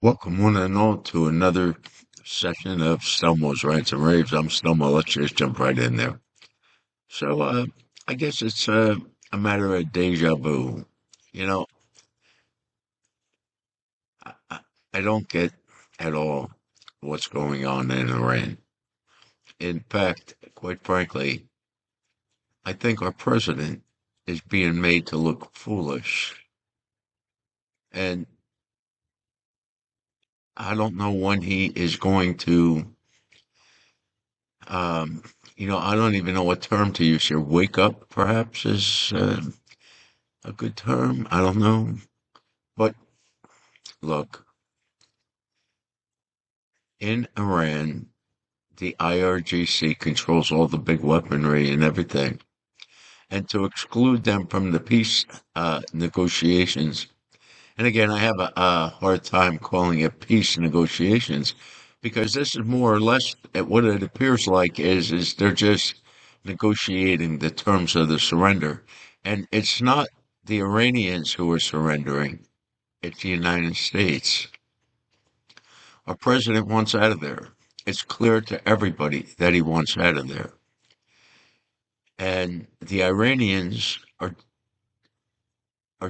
Welcome, one and all, to another session of Stelmo's Rants and Raves. I'm Stelmo. Let's just jump right in there. So, I guess it's a matter of deja vu. You know, I, I I don't get at all what's going on in Iran. In fact, quite frankly, I think our president is being made to look foolish. And I don't know when he is going to Um, I don't even know what term to use here. Wake up, perhaps, is a good term. I don't know. But look, in Iran, the IRGC controls all the big weaponry and everything. And to exclude them from the peace negotiations, and again, I have a hard time calling it peace negotiations because this is more or less what it appears like is they're just negotiating the terms of the surrender. And it's not the Iranians who are surrendering, it's the United States. Our president wants out of there. It's clear to everybody that he wants out of there. And the Iranians are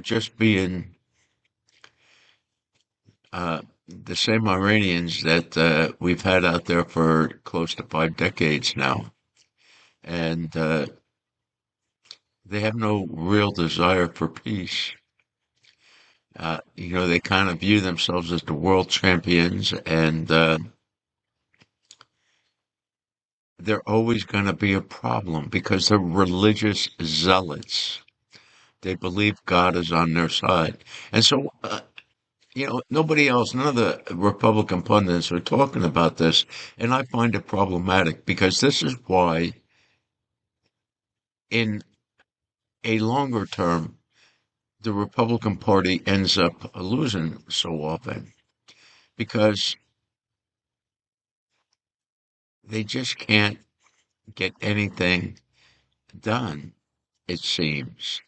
just being the same Iranians that we've had out there for close to 5 decades now. And they have no real desire for peace. They kind of view themselves as the world champions, and they're always going to be a problem because they're religious zealots. They believe God is on their side. And so, nobody else, none of the Republican pundits are talking about this. And I find it problematic because this is why, in a longer term, the Republican Party ends up losing so often because they just can't get anything done, it seems.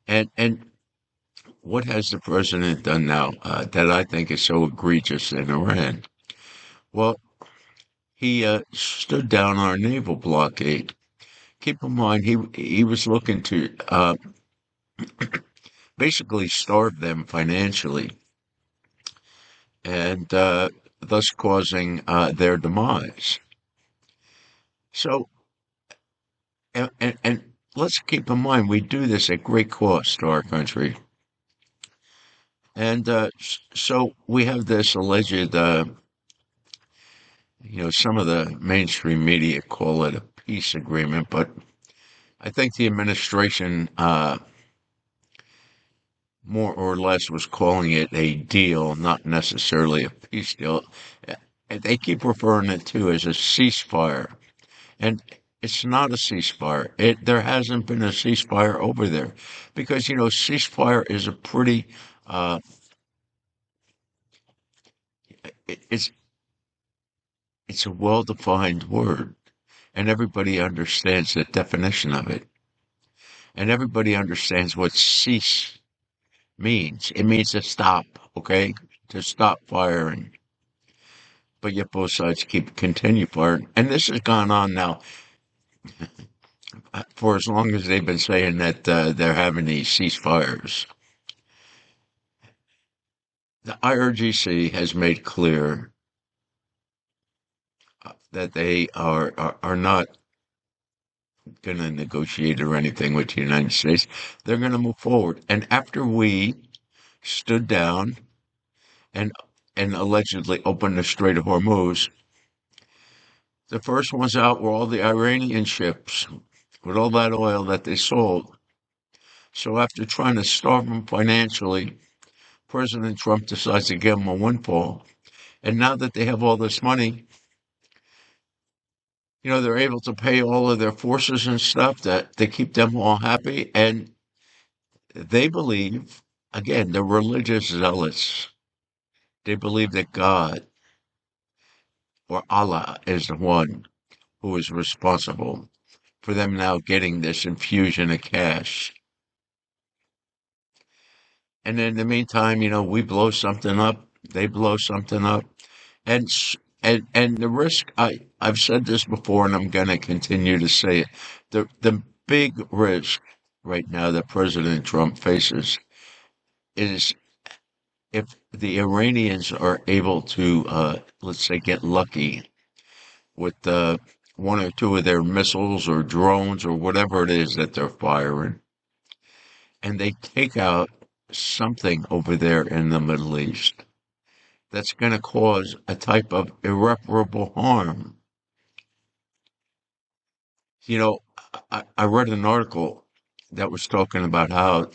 And what has the president done now that I think is so egregious in Iran? Well, he stood down our naval blockade. Keep in mind, he was looking to basically starve them financially and thus causing their demise. So, and let's keep in mind, we do this at great cost to our country. And so we have this alleged, some of the mainstream media call it a peace agreement, but I think the administration more or less was calling it a deal, not necessarily a peace deal. And they keep referring it to as a ceasefire. And it's not a ceasefire. There hasn't been a ceasefire over there because, ceasefire is a pretty, uh, it's it's a well-defined word, and everybody understands the definition of it, and everybody understands what cease means. It means to stop, okay, to stop firing. But yet both sides continue firing, and this has gone on now for as long as they've been saying that they're having these ceasefires. The IRGC has made clear that they are not going to negotiate or anything with the United States. They're going to move forward. And after we stood down and allegedly opened the Strait of Hormuz, the first ones out were all the Iranian ships with all that oil that they sold. So after trying to starve them financially, President Trump decides to give them a windfall. And now that they have all this money, they're able to pay all of their forces and stuff that they keep them all happy. And they believe, again, they're religious zealots. They believe that God or Allah is the one who is responsible for them now getting this infusion of cash. And in the meantime, we blow something up they blow something up, and and the risk. I've said this before, and I'm going to continue to say it. The big risk right now that President Trump faces is if the Iranians are able to, let's say, get lucky with one or two of their missiles or drones or whatever it is that they're firing, and they take out something over there in the Middle East that's going to cause a type of irreparable harm. You know, I read an article that was talking about how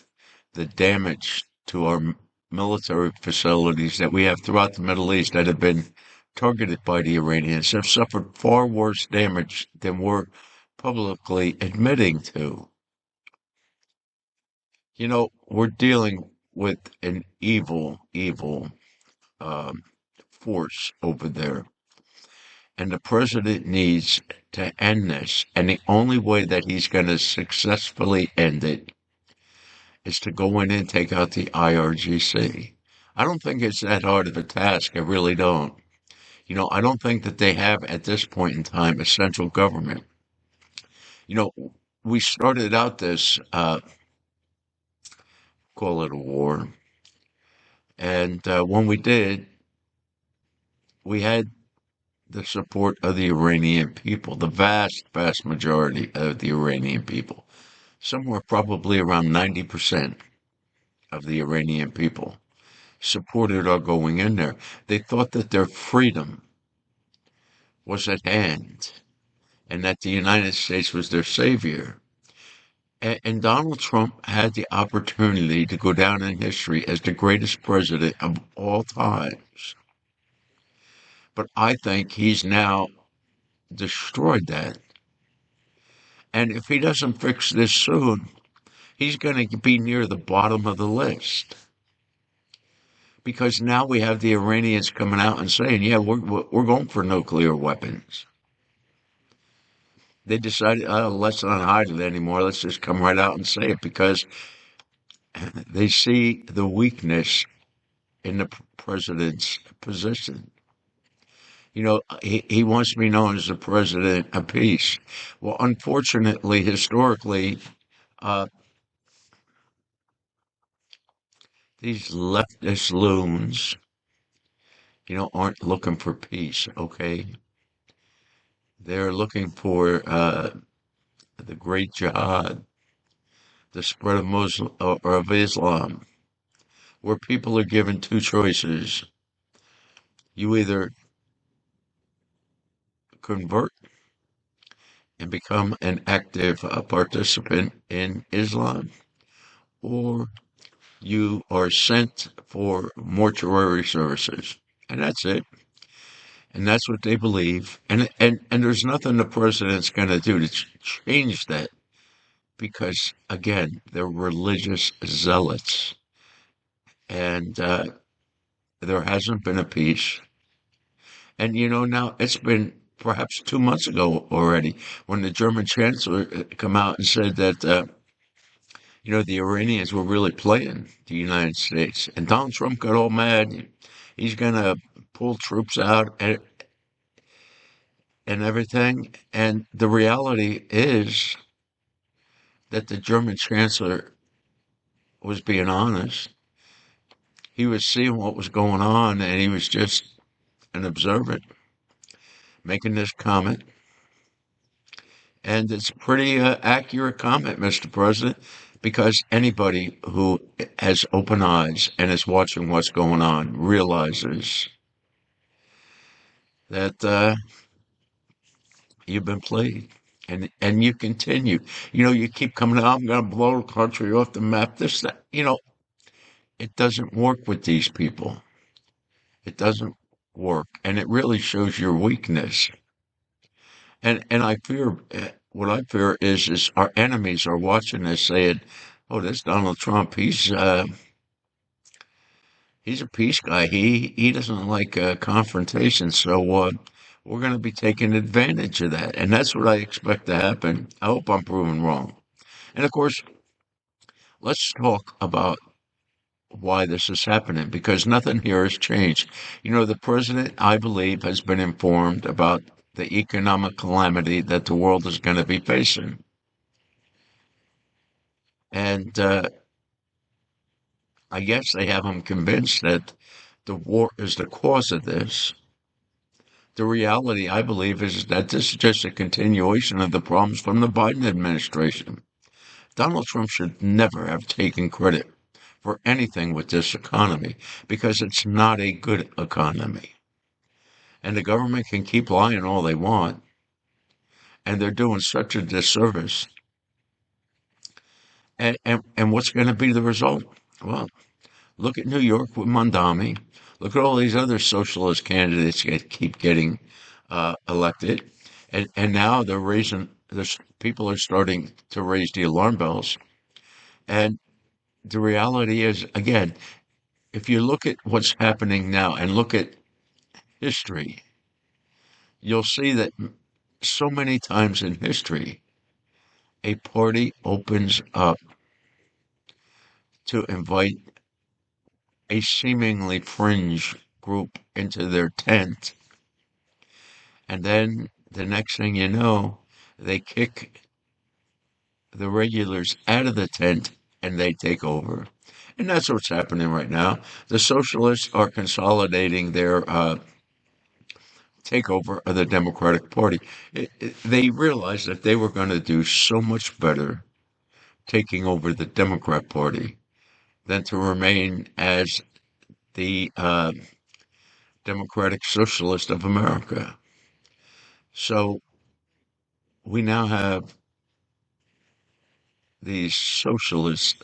the damage to our military facilities that we have throughout the Middle East that have been targeted by the Iranians have suffered far worse damage than we're publicly admitting to. You know, we're dealing with an evil um, force over there. And the president needs to end this. And the only way that he's going to successfully end it is to go in and take out the IRGC. I don't think it's that hard of a task. I really don't. You know, I don't think that they have at this point in time a central government. You know, we started out this, call it a war. And when we did, we had the support of the Iranian people, the vast majority of the Iranian people. Somewhere probably around 90% of the Iranian people supported our going in there. They thought that their freedom was at hand and that the United States was their savior. And Donald Trump had the opportunity to go down in history as the greatest president of all times. But I think he's now destroyed that. And if he doesn't fix this soon, he's going to be near the bottom of the list. Because now we have the Iranians coming out and saying, yeah, we're going for nuclear weapons. They decided, oh, let's not hide it anymore. Let's just come right out and say it because they see the weakness in the president's position. You know, he wants to be known as the president of peace. Well, unfortunately, historically, uh, these leftist loons, you know, aren't looking for peace, okay? They're looking for the great jihad, the spread of Muslim or of Islam, where people are given two choices. You either convert and become an active participant in Islam, or you are sent for mortuary services. And that's it. And that's what they believe. And there's nothing the president's going to do to change that because, again, they're religious zealots. And there hasn't been a peace. And, you know, now it's been perhaps 2 months ago already when the German chancellor come out and said that, you know, the Iranians were really playing the United States. And Donald Trump got all mad. He's going to pull troops out and everything. And the reality is that the German chancellor was being honest. He was seeing what was going on and he was just an observant making this comment. And it's a pretty accurate comment, Mr. President, because anybody who has open eyes and is watching what's going on realizes that you've been played. And you continue. You know, you keep coming out, I'm going to blow the country off the map. This, that. You know, it doesn't work with these people. It doesn't work. And it really shows your weakness. And I fear, what I fear is our enemies are watching us saying, "Oh, this Donald Trump, he's a peace guy. He doesn't like confrontation, so we're going to be taking advantage of that." And that's what I expect to happen. I hope I'm proven wrong. And of course, let's talk about why this is happening because nothing here has changed. The president, I believe, has been informed about the economic calamity that the world is going to be facing. And I guess they have him convinced that the war is the cause of this. The reality, I believe, is that this is just a continuation of the problems from the Biden administration. Donald Trump should never have taken credit for anything with this economy because it's not a good economy. And the government can keep lying all they want, and they're doing such a disservice. And what's going to be the result? Well, look at New York with Mondami. Look at all these other socialist candidates that keep getting elected. And now they're raising, people are starting to raise the alarm bells. And the reality is, again, if you look at what's happening now and look at history, you'll see that so many times in history, a party opens up to invite a seemingly fringe group into their tent. And then the next thing you know, they kick the regulars out of the tent and they take over. And that's what's happening right now. The socialists are consolidating their takeover of the Democratic Party. They realized that they were going to do so much better taking over the Democrat Party than to remain as the Democratic Socialist of America. So we now have these socialists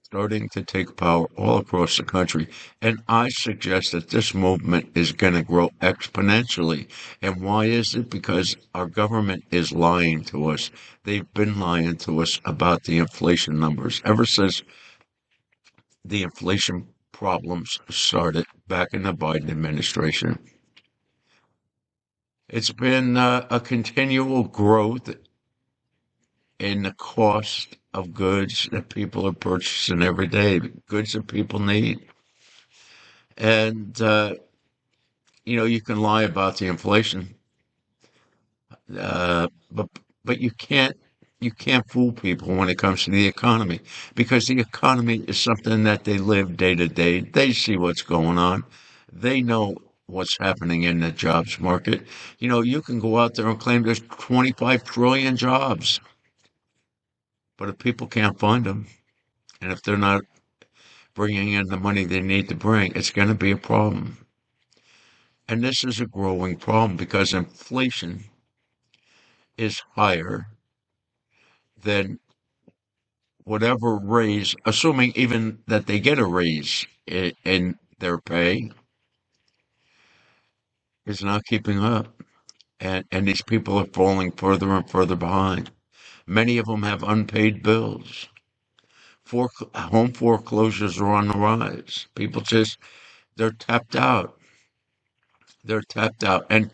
starting to take power all across the country. And I suggest that this movement is going to grow exponentially. And why is it? Because our government is lying to us. They've been lying to us about the inflation numbers ever since the inflation problems started back in the Biden administration. It's been a continual growth in the cost of goods that people are purchasing every day, goods that people need. And, you can lie about the inflation, but you can't fool people when it comes to the economy because the economy is something that they live day to day. They see what's going on. They know what's happening in the jobs market. You can go out there and claim there's 25 trillion jobs, but if people can't find them, and if they're not bringing in the money they need to bring, it's going to be a problem. And this is a growing problem because inflation is higher than whatever raise, assuming even that they get a raise in their pay, is not keeping up. And these people are falling further and further behind. Many of them have unpaid bills. Home foreclosures are on the rise. People they're tapped out. They're tapped out. And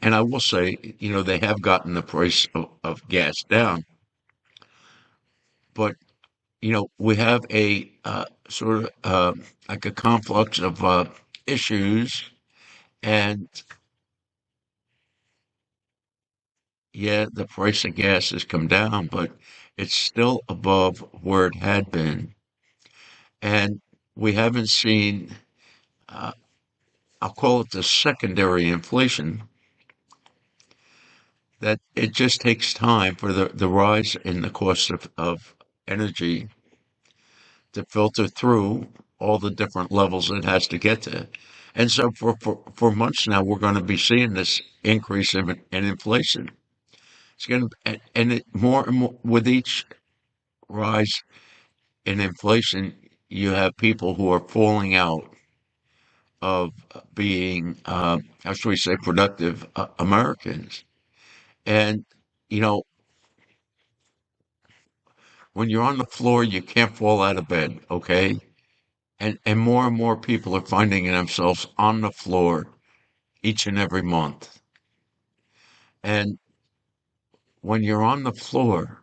I will say, they have gotten the price of gas down. But, we have a sort of like a conflux of issues. And yeah, the price of gas has come down, but it's still above where it had been. And we haven't seen, uh, I'll call it the secondary inflation, that it just takes time for the rise in the cost of energy to filter through all the different levels it has to get to. And so for months now, we're going to be seeing this increase in inflation. It's going to, and it more and more with each rise in inflation, you have people who are falling out of being, how should we say, productive Americans. And, you know, when you're on the floor, you can't fall out of bed, okay? And more people are finding themselves on the floor each and every month. And when you're on the floor,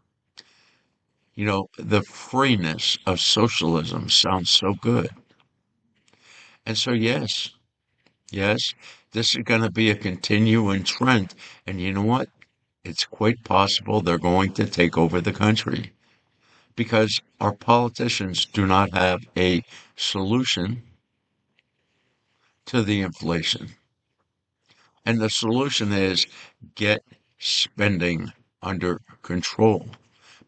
The freeness of socialism sounds so good. And so, yes, yes, this is going to be a continuing trend. And you know what? It's quite possible they're going to take over the country because our politicians do not have a solution to the inflation. And the solution is get spending under control.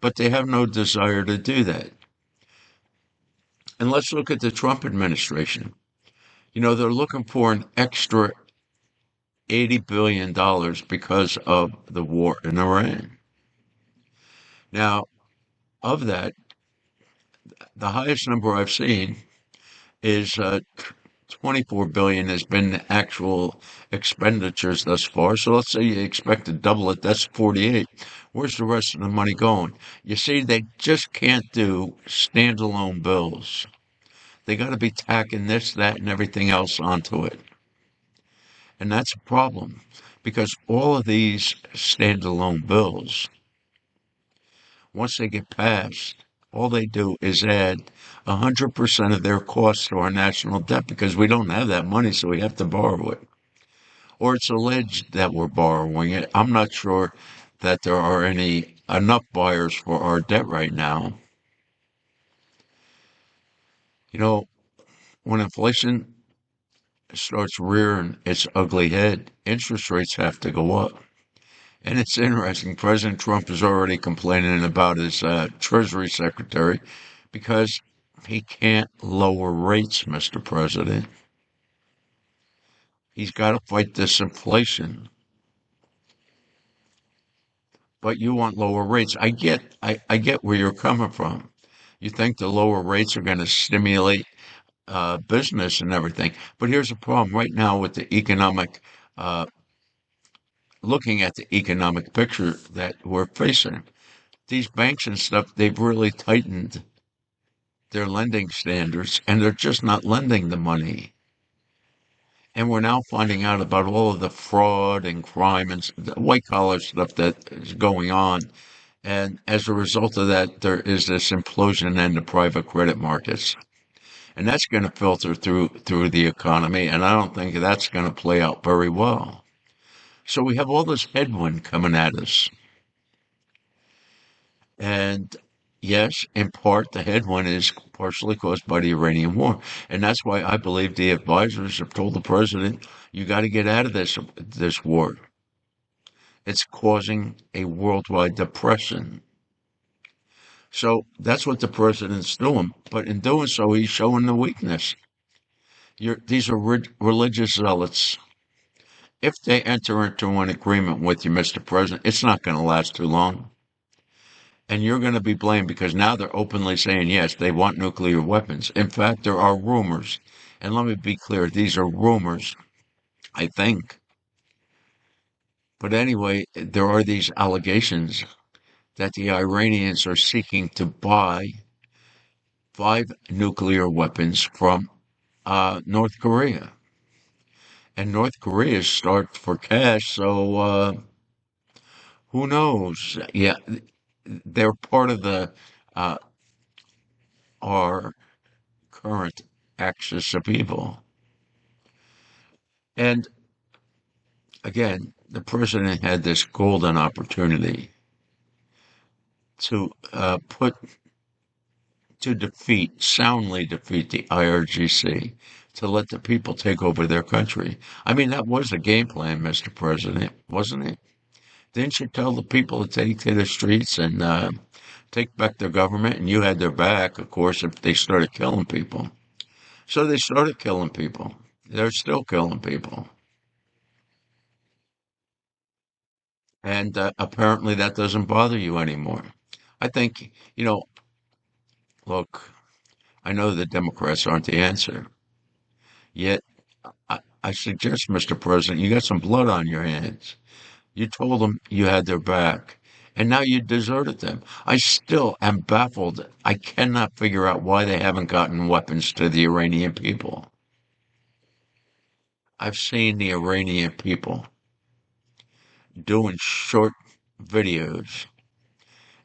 But they have no desire to do that. And let's look at the Trump administration. They're looking for an extra $80 billion because of the war in Iran. Now, of that, the highest number I've seen is 24 billion has been the actual expenditures thus far. So let's say you expect to double it. That's 48. Where's the rest of the money going? You see, they just can't do standalone bills. They got to be tacking this, that, and everything else onto it. And that's a problem because all of these standalone bills, once they get passed, all they do is add 100% of their costs to our national debt because we don't have that money, so we have to borrow it. Or it's alleged that we're borrowing it. I'm not sure that there are any enough buyers for our debt right now. When inflation starts rearing its ugly head, interest rates have to go up. And it's interesting. President Trump is already complaining about his Treasury Secretary because he can't lower rates, Mr. President. He's got to fight this inflation. But you want lower rates. I get where you're coming from. You think the lower rates are going to stimulate business and everything. But here's the problem right now with the looking at the economic picture that we're facing. These banks and stuff, they've really tightened their lending standards and they're just not lending the money. And we're now finding out about all of the fraud and crime and the white collar stuff that is going on. And as a result of that, there is this implosion in the private credit markets. And that's going to filter through the economy. And I don't think that's going to play out very well. So we have all this headwind coming at us. And yes, in part, the headwind is partially caused by the Iranian war. And that's why I believe the advisors have told the president, you got to get out of this war. It's causing a worldwide depression. So that's what the president's doing. But in doing so, he's showing the weakness. These are religious zealots. If they enter into an agreement with you, Mr. President, it's not going to last too long. And you're going to be blamed because now they're openly saying, yes, they want nuclear weapons. In fact, there are rumors. And let me be clear, these are rumors, I think. But anyway, there are these allegations that the Iranians are seeking to buy 5 nuclear weapons from North Korea. And North Korea is starved for cash, so who knows? Yeah, they're part of uh, our current axis of evil. And again, the president had this golden opportunity to soundly defeat the IRGC, to let the people take over their country. I mean, that was the game plan, Mr. President, wasn't it? Didn't you tell the people to take to the streets and take back their government? And you had their back, of course, if they started killing people. So they started killing people. They're still killing people. And apparently that doesn't bother you anymore. I think, look, I know the Democrats aren't the answer. Yet, I suggest, Mr. President, you got some blood on your hands. You told them you had their back, and now you deserted them. I still am baffled. I cannot figure out why they haven't gotten weapons to the Iranian people. I've seen the Iranian people doing short videos,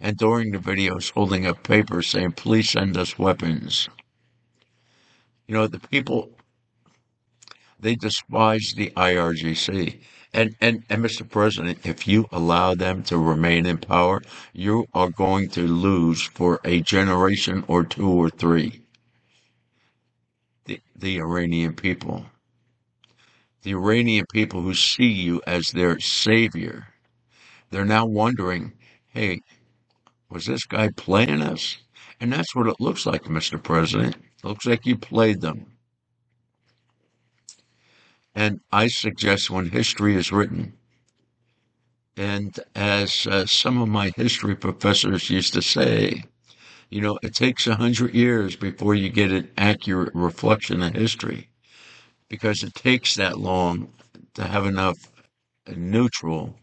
and during the videos holding up papers saying, please send us weapons. The people, they despise the IRGC. And Mr. President, if you allow them to remain in power, you are going to lose for a generation or two or three the Iranian people. The Iranian people who see you as their savior. They're now wondering, hey, was this guy playing us? And that's what it looks like, Mr. President. It looks like you played them. And I suggest when history is written, and as some of my history professors used to say, it takes 100 years before you get an accurate reflection of history, because it takes that long to have enough neutral,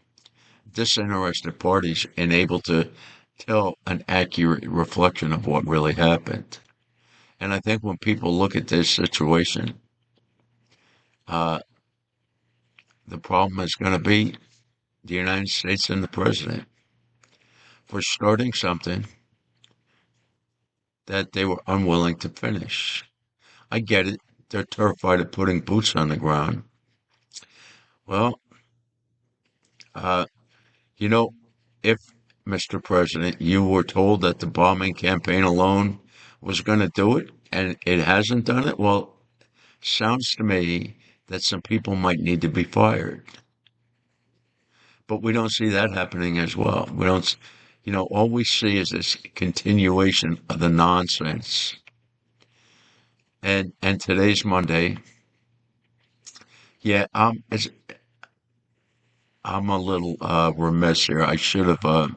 disinterested parties and able to tell an accurate reflection of what really happened. And I think when people look at this situation, uh, the problem is going to be the United States and the president for starting something that they were unwilling to finish. I get it. They're terrified of putting boots on the ground. Well, uh, you know, if, Mr. President, you were told that the bombing campaign alone was going to do it and it hasn't done it, well, sounds to me that some people might need to be fired. But we don't see that happening as well. We don't, all we see is this continuation of the nonsense. And today's Monday. Yeah, I'm a little remiss here. I should have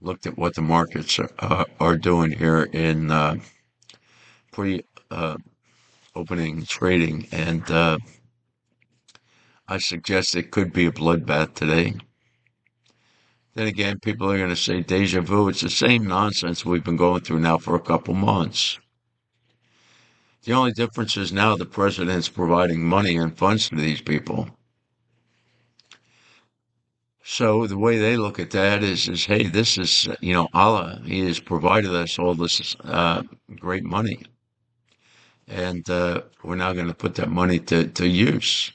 looked at what the markets are doing here in pre opening trading, and I suggest it could be a bloodbath today. Then again, people are going to say deja vu. It's the same nonsense we've been going through now for a couple months. The only difference is now the president's providing money and funds to these people. So the way they look at that is hey, this is, Allah. He has provided us all this great money. And we're now going to put that money to use.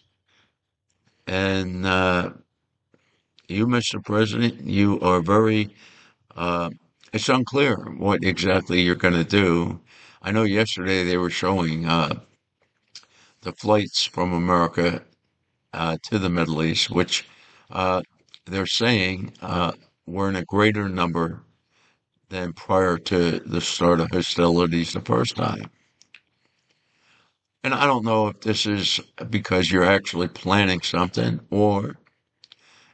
And you, Mr. President, you are very, uh, it's unclear what exactly you're going to do. I know yesterday they were showing the flights from America to the Middle East, which uh, they're saying were in a greater number than prior to the start of hostilities the first time. And I don't know if this is because you're actually planning something or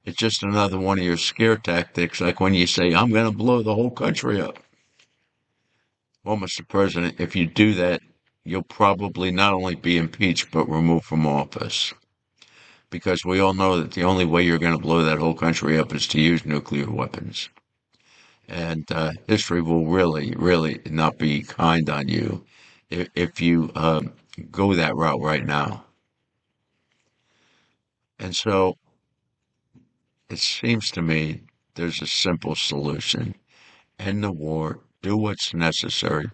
it's just another one of your scare tactics, like when you say, I'm going to blow the whole country up. Well, Mr. President, if you do that, you'll probably not only be impeached, but removed from office. Because we all know that the only way you're going to blow that whole country up is to use nuclear weapons. And history will really, really not be kind on you if you go that route right now. And so it seems to me there's a simple solution. End the war, do what's necessary.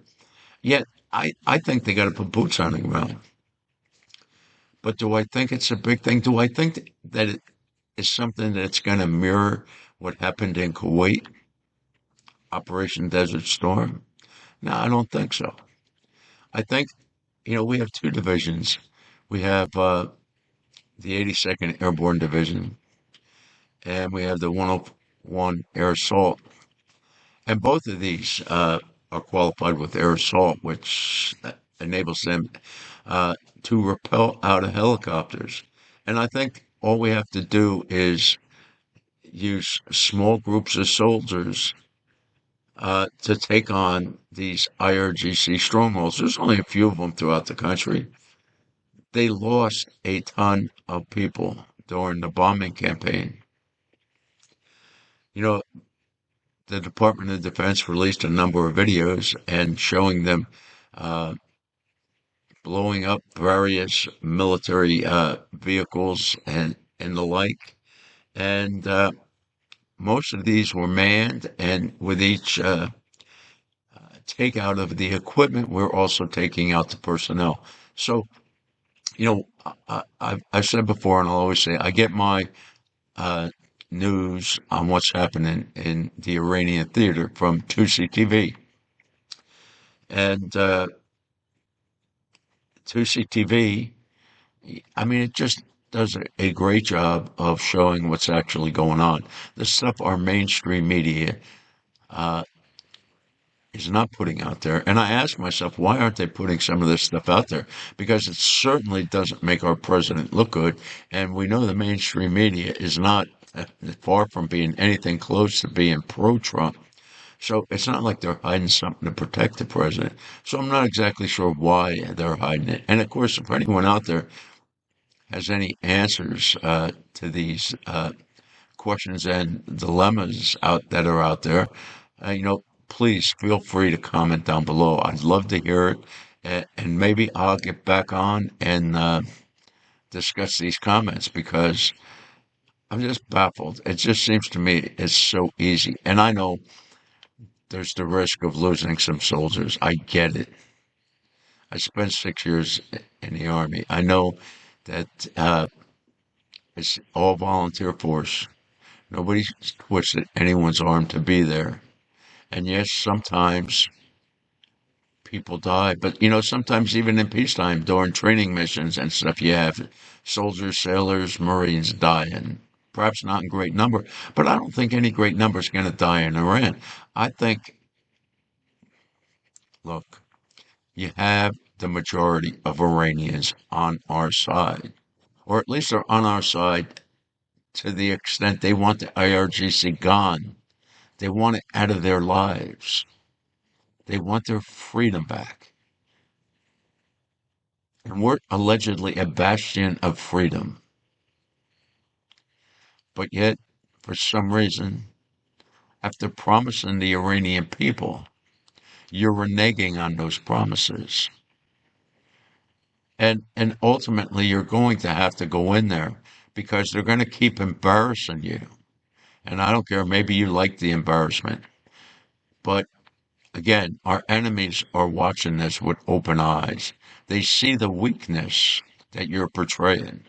Yet, I think they got to put boots on the ground. But do I think it's a big thing? Do I think that it is something that's going to mirror what happened in Kuwait, Operation Desert Storm? No, I don't think so. I think, we have two divisions. We have the 82nd Airborne Division, and we have the 101 Air Assault. And both of these are qualified with air assault, which enables them to rappel out of helicopters. And I think all we have to do is use small groups of soldiers to take on these IRGC strongholds. There's only a few of them throughout the country. They lost a ton of people during the bombing campaign. The Department of Defense released a number of videos and showing them uh, blowing up various military vehicles and the like. And most of these were manned, and with each takeout of the equipment, we're also taking out the personnel. So, you know, I've said before, and I'll always say, I get my uh, news on what's happening in the Iranian theater from 2CTV. And 2CTV, I mean, it just does a great job of showing what's actually going on. The stuff our mainstream media uh, is not putting out there. And I ask myself, why aren't they putting some of this stuff out there? Because it certainly doesn't make our president look good. And we know the mainstream media is not far from being anything close to being pro-Trump. So it's not like they're hiding something to protect the president. So I'm not exactly sure why they're hiding it. And of course, if anyone out there has any answers to these questions and dilemmas out that are out there, please feel free to comment down below. I'd love to hear it, and maybe I'll get back on and discuss these comments because I'm just baffled. It just seems to me it's so easy, and I know there's the risk of losing some soldiers. I get it. I spent 6 years in the Army. I know that it's all volunteer force. Nobody twisted anyone's arm to be there. And yes, sometimes people die, but sometimes even in peacetime, during training missions and stuff, you have soldiers, sailors, Marines dying. Perhaps not in great number, but I don't think any great number is going to die in Iran. I think, look, you have the majority of Iranians on our side, or at least they're on our side to the extent they want the IRGC gone. They want it out of their lives. They want their freedom back. And we're allegedly a bastion of freedom. But yet, for some reason, after promising the Iranian people, you're reneging on those promises. And ultimately, you're going to have to go in there because they're going to keep embarrassing you. And I don't care, maybe you like the embarrassment. But again, our enemies are watching this with open eyes. They see the weakness that you're portraying.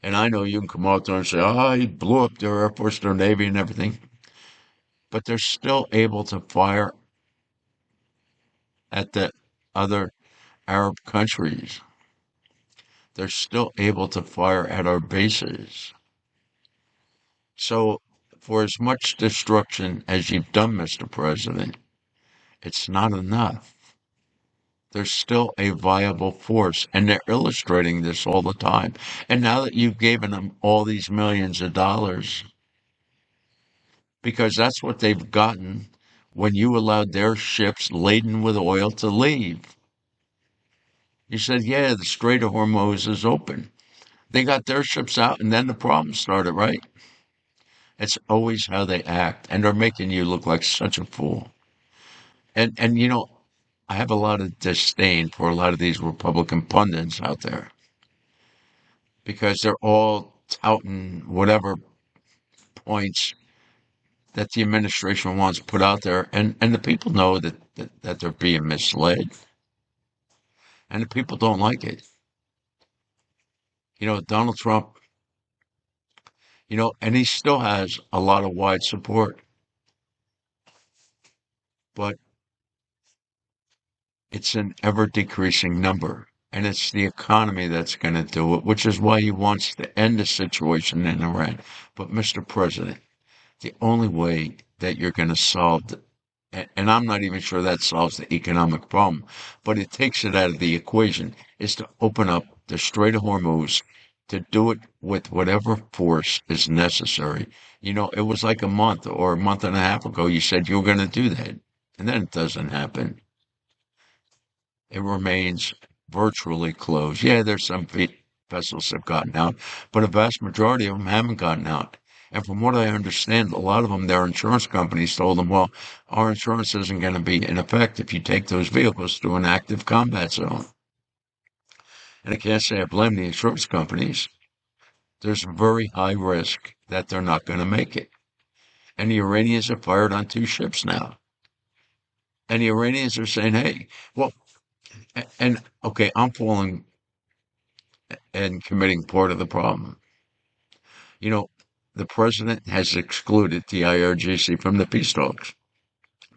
And I know you can come out there and say, he blew up their Air Force, their Navy, and everything. But they're still able to fire at the other Arab countries. They're still able to fire at our bases. So, for as much destruction as you've done, Mr. President, it's not enough. There's still a viable force, and they're illustrating this all the time. And now that you've given them all these millions of dollars, because that's what they've gotten when you allowed their ships laden with oil to leave. You said, yeah, the Strait of Hormuz is open. They got their ships out, and then the problem started, right? It's always how they act, and they're making you look like such a fool. And I have a lot of disdain for a lot of these Republican pundits out there because they're all touting whatever points that the administration wants put out there, and the people know that they're being misled, and the people don't like it. Donald Trump, and he still has a lot of wide support, but it's an ever decreasing number. And it's the economy that's going to do it, which is why he wants to end the situation in Iran. But, Mr. President, the only way that you're going to solve and I'm not even sure that solves the economic problem, but it takes it out of the equation, is to open up the Strait of Hormuz, to do it with whatever force is necessary. It was like a month or a month and a half ago, you said you were going to do that, and then it doesn't happen. It remains virtually closed. Yeah, there's some vessels have gotten out, but a vast majority of them haven't gotten out. And from what I understand, a lot of them, their insurance companies told them, well, our insurance isn't going to be in effect if you take those vehicles through an active combat zone. And I can't say I blame the insurance companies. There's a very high risk that they're not going to make it. And the Iranians have fired on 2 ships now. And the Iranians are saying, hey, well, and okay, I'm falling and committing part of the problem. You know, the president has excluded the IRGC from the peace talks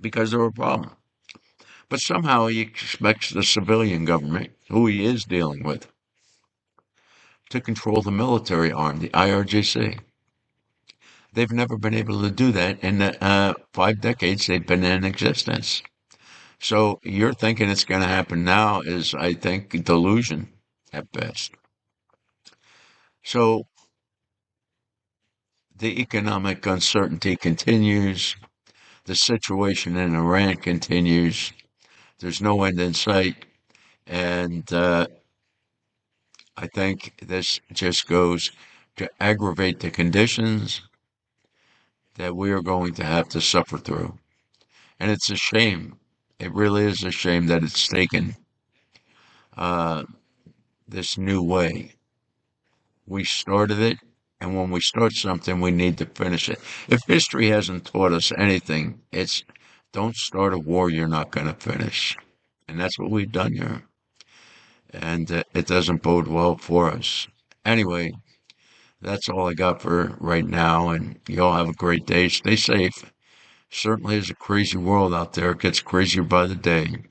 because they're a problem. But somehow he expects the civilian government, who he is dealing with, to control the military arm, the IRGC. They've never been able to do that in the 5 decades they've been in existence. So you're thinking it's going to happen now is, I think, delusion at best. So the economic uncertainty continues. The situation in Iran continues. There's no end in sight. And I think this just goes to aggravate the conditions that we are going to have to suffer through. And it's a shame. It really is a shame that it's taken uh, this new way. We started it, and when we start something, we need to finish it. If history hasn't taught us anything, it's don't start a war you're not going to finish. And that's what we've done here. And it doesn't bode well for us. Anyway, that's all I got for right now. And you all have a great day. Stay safe. Certainly is a crazy world out there. It gets crazier by the day.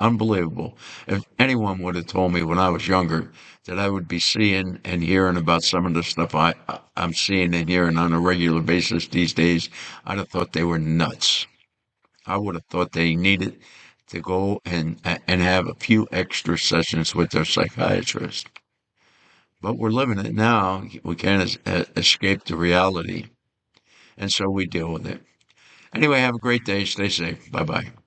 Unbelievable. If anyone would have told me when I was younger that I would be seeing and hearing about some of the stuff I'm seeing and hearing on a regular basis these days, I'd have thought they were nuts. I would have thought they needed to go and have a few extra sessions with their psychiatrist. But we're living it now. We can't escape the reality. And so we deal with it. Anyway, have a great day. Stay safe. Bye bye.